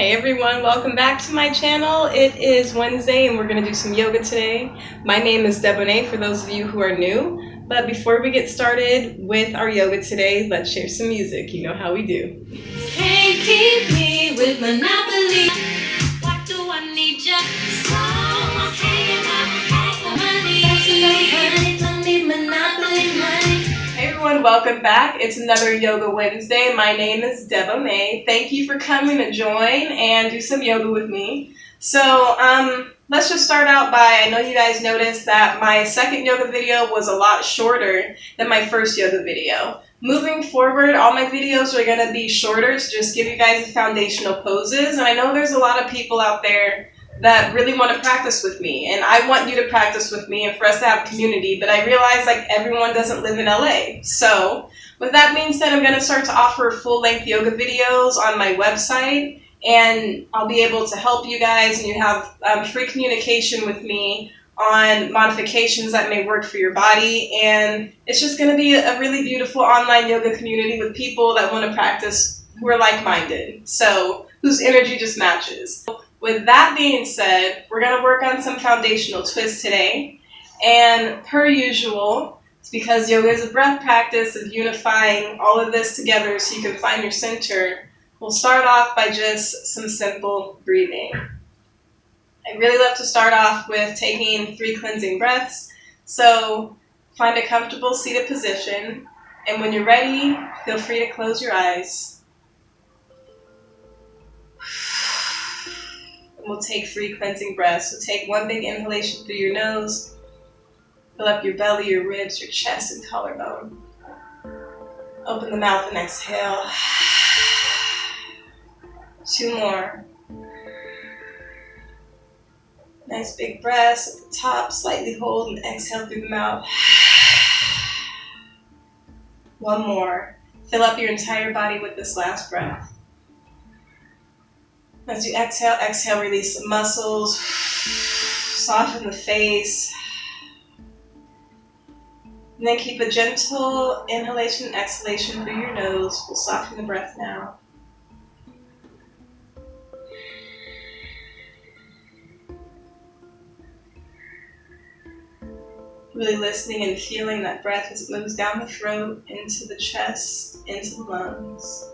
Hey everyone, welcome back to my channel. It is Wednesday and we're going to do some yoga today. My name is Debonae for those of you who are new. But before we get started with our yoga today, let's share some music. You know how we do. Can't keep me with Monopoly. Why do I need you? So I'm hanging out for money. Honey, don't need Monopoly money. Hey everyone, welcome back. It's another Yoga Wednesday. My name is Debonae. Thank you for coming to join and do some yoga with me. So let's just start out by, I know you guys noticed that my second yoga video was a lot shorter than my first yoga video. Moving forward, all my videos are going to be shorter to just give you guys the foundational poses. And I know there's a lot of people out there that really want to practice with me, and I want you to practice with me and for us to have a community, but I realize like everyone doesn't live in LA. So with that being said, I'm going to start to offer full-length yoga videos on my website, and I'll be able to help you guys, and you have free communication with me on modifications that may work for your body. And it's just going to be a really beautiful online yoga community with people that want to practice who are like-minded, so whose energy just matches. With that being said, we're going to work on some foundational twists today. And per usual, it's because yoga is a breath practice of unifying all of this together so you can find your center. We'll start off by just some simple breathing. I really love to start off with taking 3 cleansing breaths. So find a comfortable seated position. And when you're ready, feel free to close your eyes. We'll take 3 cleansing breaths. So take 1 big inhalation through your nose. Fill up your belly, your ribs, your chest, and collarbone. Open the mouth and exhale. 2 more. Nice big breaths at the top. Slightly hold and exhale through the mouth. 1 more. Fill up your entire body with this last breath. As you exhale, release the muscles, soften the face, and then keep a gentle inhalation and exhalation through your nose. We'll soften the breath now. Really listening and feeling that breath as it moves down the throat, into the chest, into the lungs.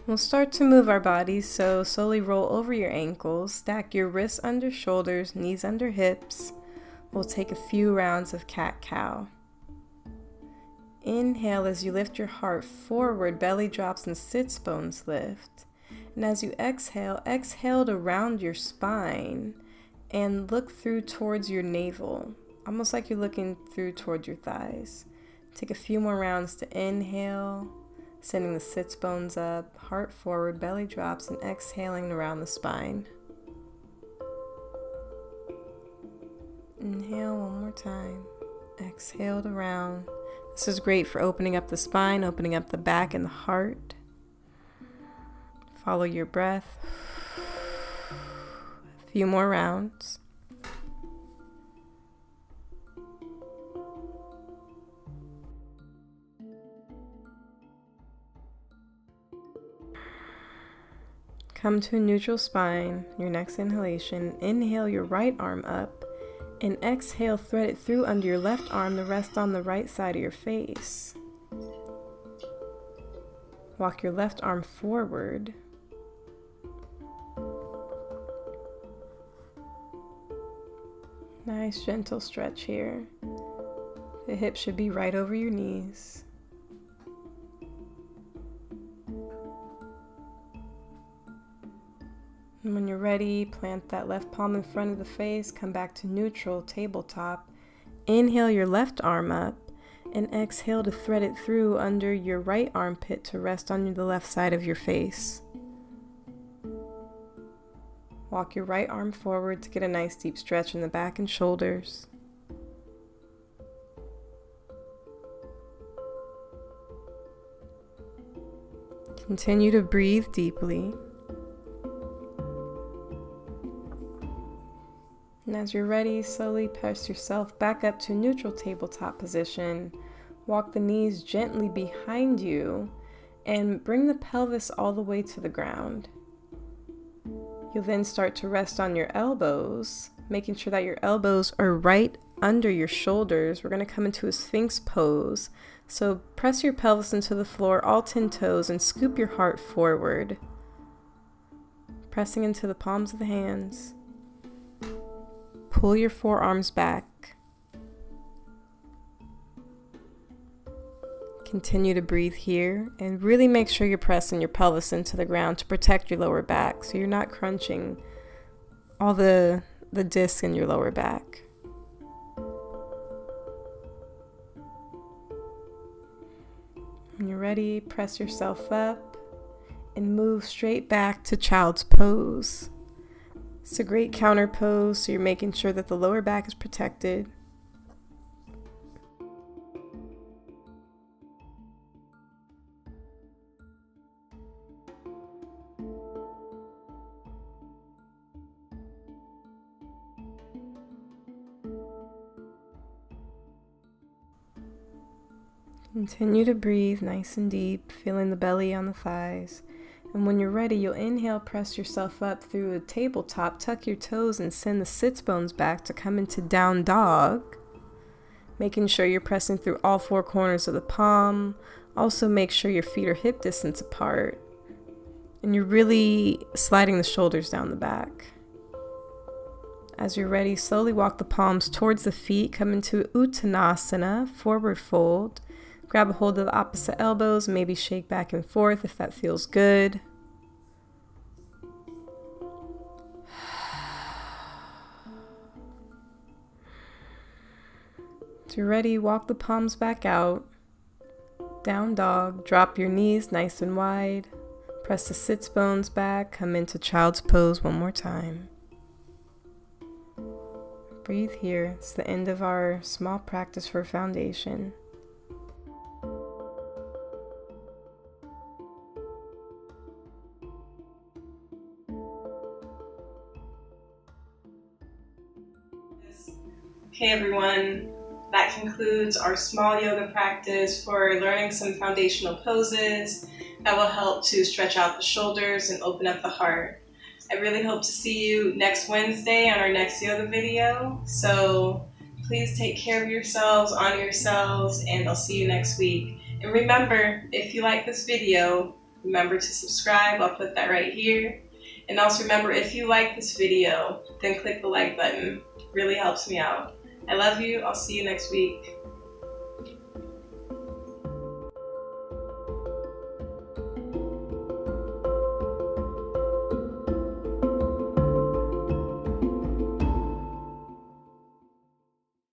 We'll start to move our bodies, so slowly roll over your ankles, stack your wrists under shoulders, knees under hips. We'll take a few rounds of cat-cow. Inhale as you lift your heart forward, belly drops and sits bones lift. And as you exhale, exhale to round your spine and look through towards your navel, almost like you're looking through towards your thighs. Take a few more rounds to inhale, sending the sits bones up, heart forward, belly drops, and exhaling around the spine. Inhale 1 more time. Exhale to round. This is great for opening up the spine, opening up the back and the heart. Follow your breath. A few more rounds. Come to a neutral spine. Your next inhalation, inhale your right arm up, and exhale, thread it through under your left arm to rest on the right side of your face. Walk your left arm forward. Nice gentle stretch here. The hips should be right over your knees. And when you're ready, plant that left palm in front of the face, come back to neutral, tabletop. Inhale your left arm up, and exhale to thread it through under your right armpit to rest on the left side of your face. Walk your right arm forward to get a nice deep stretch in the back and shoulders. Continue to breathe deeply. as you're ready, slowly press yourself back up to neutral tabletop position. Walk the knees gently behind you and bring the pelvis all the way to the ground. You'll then start to rest on your elbows, making sure that your elbows are right under your shoulders. We're going to come into a Sphinx pose. So press your pelvis into the floor, all 10 toes, and scoop your heart forward. Pressing into the palms of the hands. Pull your forearms back. Continue to breathe here and really make sure you're pressing your pelvis into the ground to protect your lower back so you're not crunching all the disc in your lower back. When you're ready, press yourself up and move straight back to child's pose. It's a great counter pose, so you're making sure that the lower back is protected. Continue to breathe nice and deep, feeling the belly on the thighs. And when you're ready, you'll inhale, press yourself up through a tabletop, tuck your toes, and send the sits bones back to come into down dog. Making sure you're pressing through all 4 corners of the palm. Also make sure your feet are hip distance apart. And you're really sliding the shoulders down the back. As you're ready, slowly walk the palms towards the feet, come into Uttanasana, forward fold. Grab a hold of the opposite elbows, maybe shake back and forth if that feels good. As you're ready, walk the palms back out. Down dog, drop your knees nice and wide. Press the sits bones back, come into child's pose one more time. Breathe here. It's the end of our small practice for foundation. Okay everyone, that concludes our small yoga practice for learning some foundational poses that will help to stretch out the shoulders and open up the heart. I really hope to see you next Wednesday on our next yoga video. So please take care of yourselves, honor yourselves, and I'll see you next week. And remember, if you like this video, remember to subscribe. I'll put that right here. And also remember, if you like this video, then click the like button. It really helps me out. I love you. I'll see you next week.